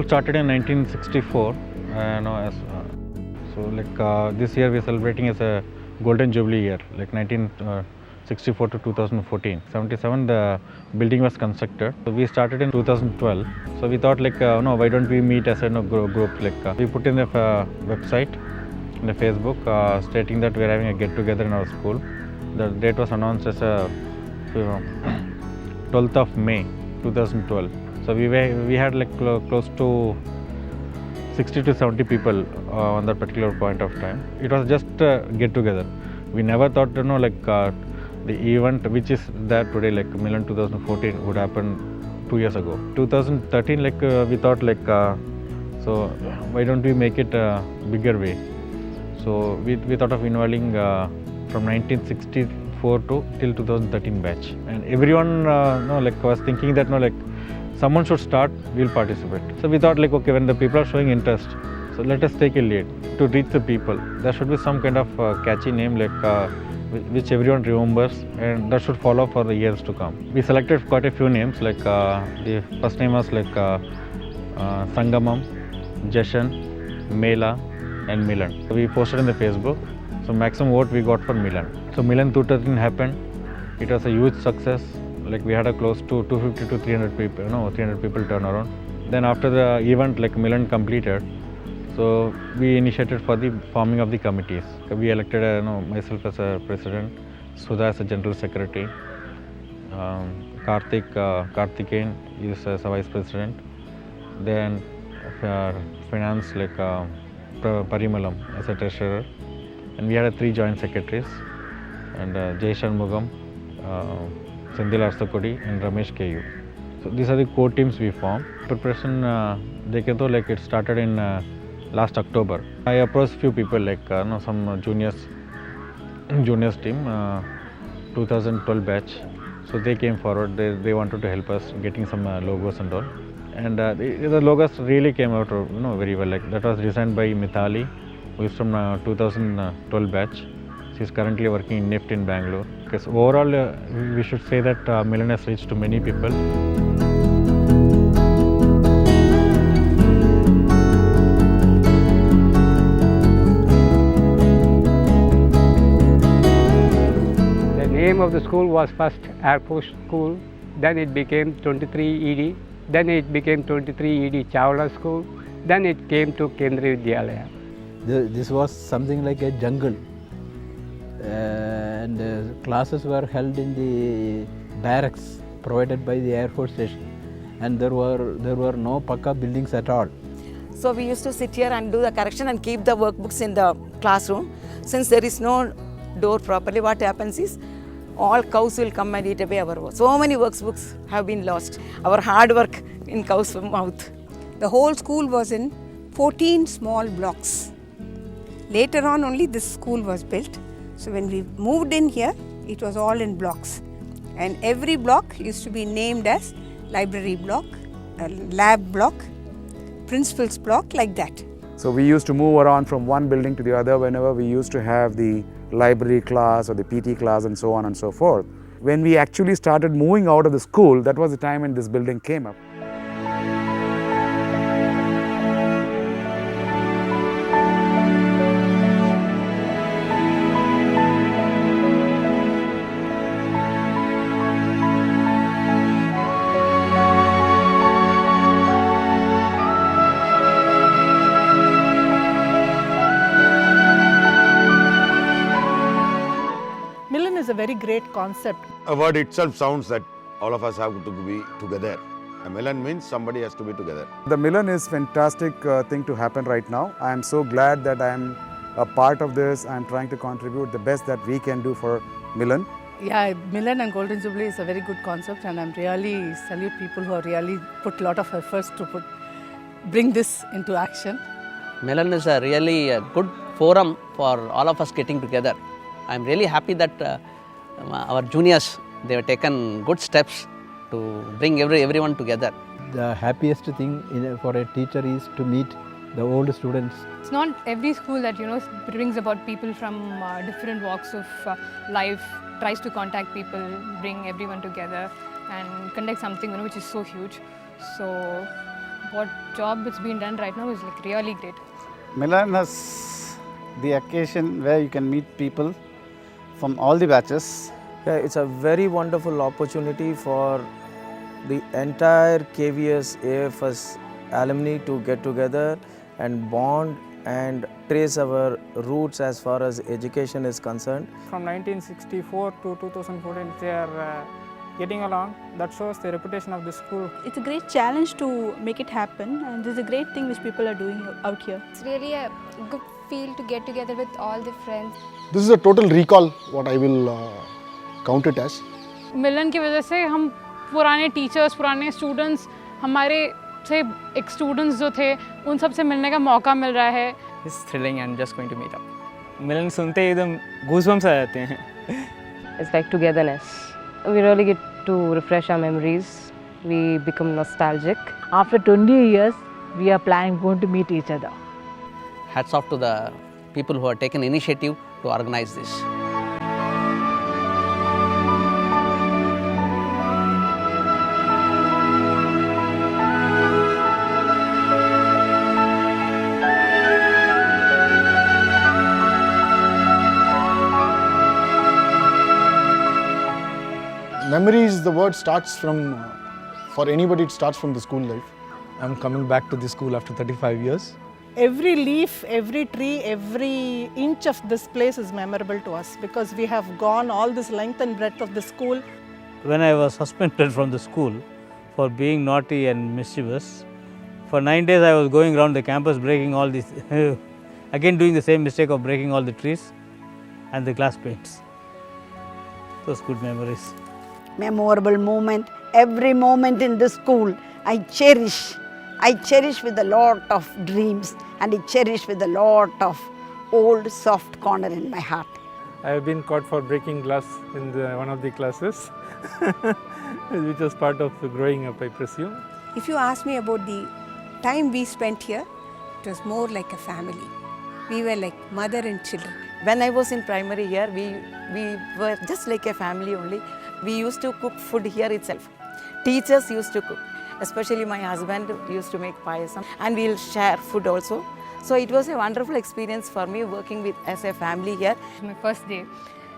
school started in 1964. This year we are celebrating as a golden jubilee year, like 1964 to 2014. 77 the building was constructed. So we started in 2012. So we thought no, why don't we meet as a group? We put in the website, in the Facebook, stating that we are having a get together in our school. The date was announced as a 12th of May 2012. So we had close to 60 to 70 people on that particular point of time. It was just a get together. We never thought the event which is there today, like Milan 2014, would happen 2 years ago. 2013, we thought so why don't we make it a bigger way? So we thought of involving from 1964 to till 2013 batch, and everyone was thinking that someone should start, we'll participate. So we thought okay, when the people are showing interest, so let us take a lead to reach the people. There should be some kind of catchy name which everyone remembers, and that should follow for the years to come. We selected quite a few names, the first name was Sangamam, Jashan, Mela and Milan. We posted in the Facebook, so maximum vote we got for Milan. So Milan 2013 happened. It was a huge success. We had a close to 250 to 300 people, 300 people turn around. Then after the event, Milan completed, so we initiated for the forming of the committees. We elected myself as a president, Sudha as a general secretary, Karthikeyan is as a vice president, then finance Parimalam as a treasurer, and we had 3 joint secretaries, and Jay Shanmugam, Sendil Arsakodi and Ramesh KU. So these are the core teams we formed. Preparation, it started in last October. I approached few people some juniors team, 2012 batch. So they came forward. They wanted to help us getting some logos and all. And the logos really came out very well. That was designed by Mithali, who is from 2012 batch. She is currently working in NIFT in Bangalore. Because overall, we should say that Milan has reached to many people. The name of the school was first Air Force School, then it became 23 ED, then it became 23 ED Chawla School, then it came to Kendriya Vidyalaya. This was something like a jungle. And classes were held in the barracks provided by the Air Force Station, and there were no Pakka buildings at all. So we used to sit here and do the correction and keep the workbooks in the classroom. Since there is no door properly, what happens is all cows will come and eat away our work. So many workbooks have been lost. Our hard work in cows' mouth. The whole school was in 14 small blocks. Later on only this school was built. So when we moved in here, it was all in blocks, and every block used to be named as library block, lab block, principal's block, like that. So we used to move around from one building to the other whenever we used to have the library class or the PT class and so on and so forth. When we actually started moving out of the school, that was the time when this building came up. Milan is a very great concept. A word itself sounds that all of us have to be together. A Milan means somebody has to be together. The Milan is fantastic thing to happen right now. I am so glad that I am a part of this. I am trying to contribute the best that we can do for Milan. Yeah, Milan and Golden Jubilee is a very good concept, and I'm really salute people who have really put a lot of efforts to bring this into action. Milan is a really good forum for all of us getting together. I'm really happy that our juniors, they have taken good steps to bring everyone together. The happiest thing for a teacher is to meet the old students. It's not every school that brings about people from different walks of life, tries to contact people, bring everyone together and conduct something which is so huge. So what job it's been done right now is like really great. Milan has the occasion where you can meet people from all the batches. Yeah, it's a very wonderful opportunity for the entire KVS AFS alumni to get together and bond and trace our roots as far as education is concerned. From 1964 to 2014, they are getting along. That shows the reputation of the school. It's a great challenge to make it happen, and this is a great thing which people are doing out here. It's really a good feel to get together with all the friends. This is a total recall, what I will count it as. मिलन की वजह से हम पुराने teachers, पुराने students, हमारे से एक students जो थे उन सब से मिलने का मौका मिल रहा है. It's thrilling and just going to meet up. मिलन सुनते ही एकदम goosebumps आ जाते हैं. It's like togetherness. We really get to refresh our memories. We become nostalgic. After 20 years, we are planning going to meet each other. Hats off to the people who have taken initiative to organize this. Memories, the word starts from, for anybody it starts from the school life. I'm coming back to the school after 35 years. Every leaf, every tree, every inch of this place is memorable to us because we have gone all this length and breadth of the school. When I was suspended from the school for being naughty and mischievous, for 9 days I was going around the campus breaking all these, again doing the same mistake of breaking all the trees and the glass paints. Those good memories. Memorable moment, every moment in the school I cherish with a lot of dreams and I cherish with a lot of old soft corner in my heart. I have been caught for breaking glass in one of the classes, which was part of growing up, I presume. If you ask me about the time we spent here, it was more like a family. We were like mother and children. When I was in primary here, we were just like a family only. We used to cook food here itself. Teachers used to cook. Especially my husband used to make payasam and we'll share food also. So it was a wonderful experience for me working with as a family here. My first day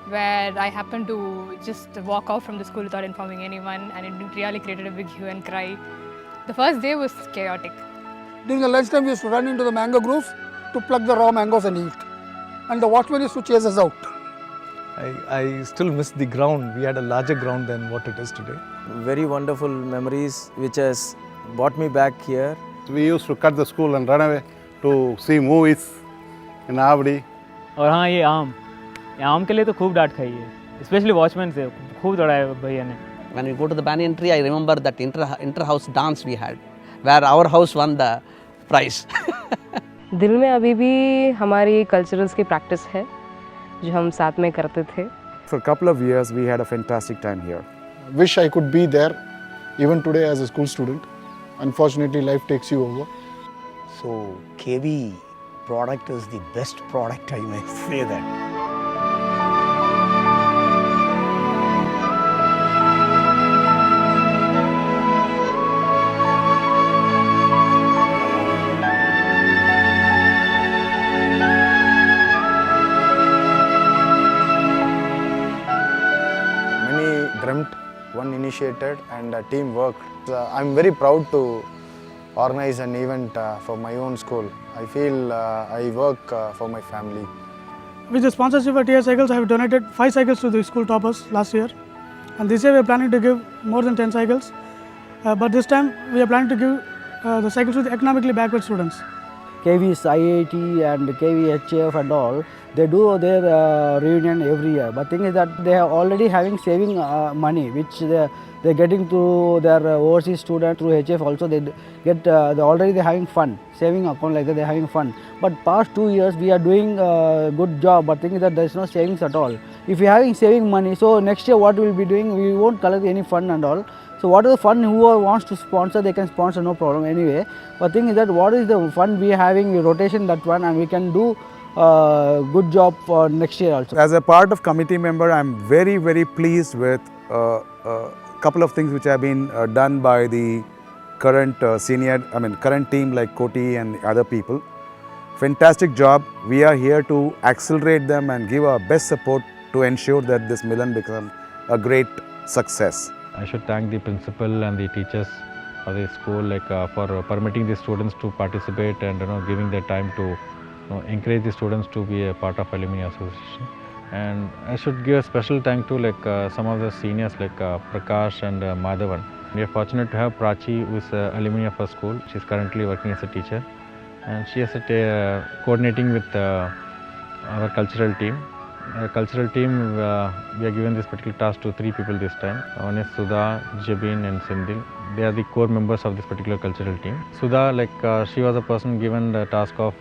where I happened to just walk out from the school without informing anyone and it really created a big hue and cry. The first day was chaotic. During the lunchtime we used to run into the mango groves to pluck the raw mangoes and eat. And the watchman used to chase us out. I still miss the ground. We had a larger ground than what it is today. Very wonderful memories which has brought me back here. We used to cut the school and run away to see movies in Avdi. और हाँ ये आम के लिए तो खूब डांट खाई है, especially watchman से खूब दौड़ाया भैया ने. When we go to the banyan tree, I remember that inter-house dance we had, where our house won the prize. दिल में अभी भी हमारी कल्चरल्स की प्रैक्टिस है जो हम साथ में करते थे. For a couple of years we had a fantastic time here. Wish I could be there even today as a school student. Unfortunately, life takes you over. So KV product is the best product, I may say that. One initiated and a team worked. I'm very proud to organize an event for my own school. I feel I work for my family. With the sponsorship of TI Cycles, I have donated 5 cycles to the school toppers last year. And this year we are planning to give more than 10 cycles. But this time we are planning to give the cycles to the economically backward students. KV's IIT and KVHF and all, they do their reunion every year. But thing is that they are already having saving money, which they're getting to their overseas students through HF also. They get they're having fun, saving account like that. They're having fun. But past 2 years we are doing a good job. But thing is that there's no savings at all. If you're having saving money, so next year what we'll be doing, we won't collect any fund and all. So what is the fund, whoever wants to sponsor, they can sponsor, no problem anyway. But thing is that what is the fund we are having, we rotation that one and we can do good job for next year also. As a part of committee member, I'm very, very pleased with a couple of things which have been done by the current current team like Koti and other people. Fantastic job. We are here to accelerate them and give our best support to ensure that this Milan becomes a great success. I should thank the principal and the teachers of the school for permitting the students to participate and giving their time to encourage the students to be a part of Alumni Association. And I should give a special thank to some of the seniors like Prakash and Madhavan. We are fortunate to have Prachi, who is alumni of our school. She is currently working as a teacher, and she is coordinating with our cultural team. Our cultural team, we are given this particular task to 3 people this time. One is Sudha, Jabin and Sindhil. They are the core members of this particular cultural team. Sudha, she was the person given the task of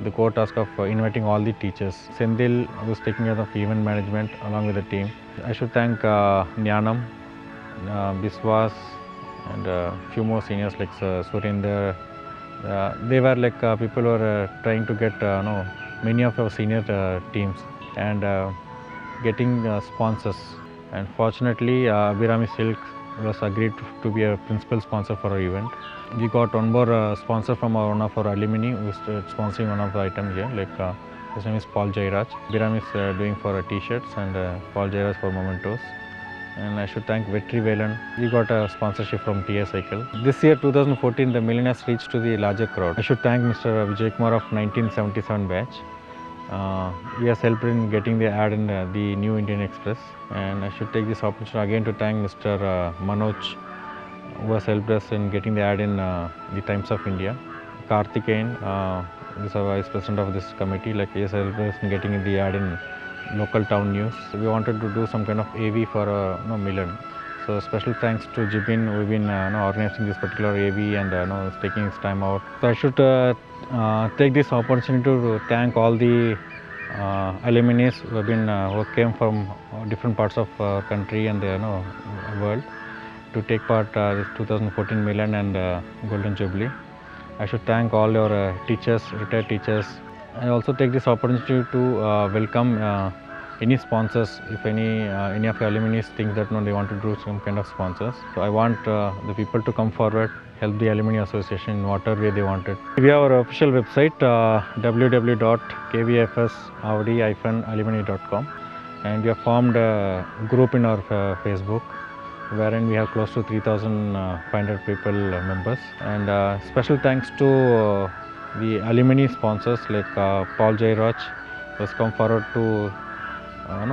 the core task of inviting all the teachers. Sendil was taking care of event management along with the team. I should thank Nyanam, Biswas and a few more seniors like Surinder. They were people who were trying to get many of our senior teams and getting sponsors. And fortunately, Abhirami Silk was agreed to be a principal sponsor for our event. We got one more sponsor from one of our alumni who is sponsoring one of the items here. His name is Paul Jairaj. Abhiram is doing for t-shirts and Paul Jairaj for mementos. And I should thank Vetri Velan. We got a sponsorship from TS Cycle. This year, 2014, the Milan has reached to the larger crowd. I should thank Mr. Vijay Kumar of 1977 batch. He has helped in getting the ad in the New Indian Express. And I should take this opportunity again to thank Mr. Manoj, who has helped us in getting the ad in the Times of India. Karthikeyan, who is our vice president of this committee, he has helped us in getting the ad in local town news. We wanted to do some kind of AV for Milan. So special thanks to Jibin, who have been organizing this particular AV and taking his time out. So I should take this opportunity to thank all the alumni who have been who came from different parts of country and the world to take part this 2014 Milan and Golden Jubilee. I should thank all your teachers, retired teachers. I also take this opportunity to welcome any sponsors. If any of your alumni think that they want to do some kind of sponsors, so I want the people to come forward, help the Alumni Association in whatever way they want it. We have our official website www.kvfsaudi-alumni.com, and we have formed a group in our Facebook, wherein we have close to 3,500 people members. And special thanks to the alumni sponsors like Paul Jairaj, who has come forward to in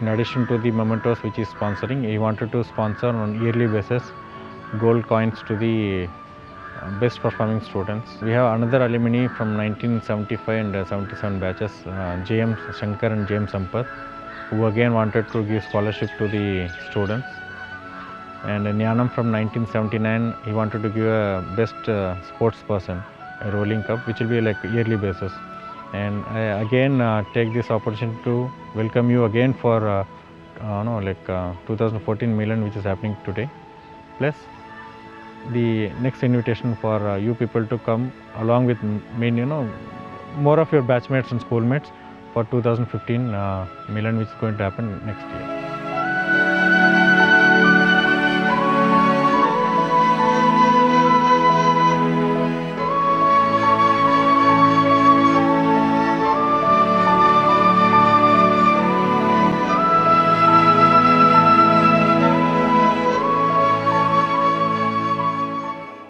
addition to the mementos which is sponsoring, he wanted to sponsor on yearly basis gold coins to the best performing students. We have another alumni from 1975 and 77 batches, J.M. Shankar and James Sampath, who again wanted to give scholarship to the students. And Nyanam from 1979, he wanted to give a best sports person, a rolling cup, which will be yearly basis. And I again take this opportunity to welcome you again for 2014 Milan, which is happening today. Plus the next invitation for you people to come along with more of your batchmates and schoolmates for 2015 Milan, which is going to happen next year.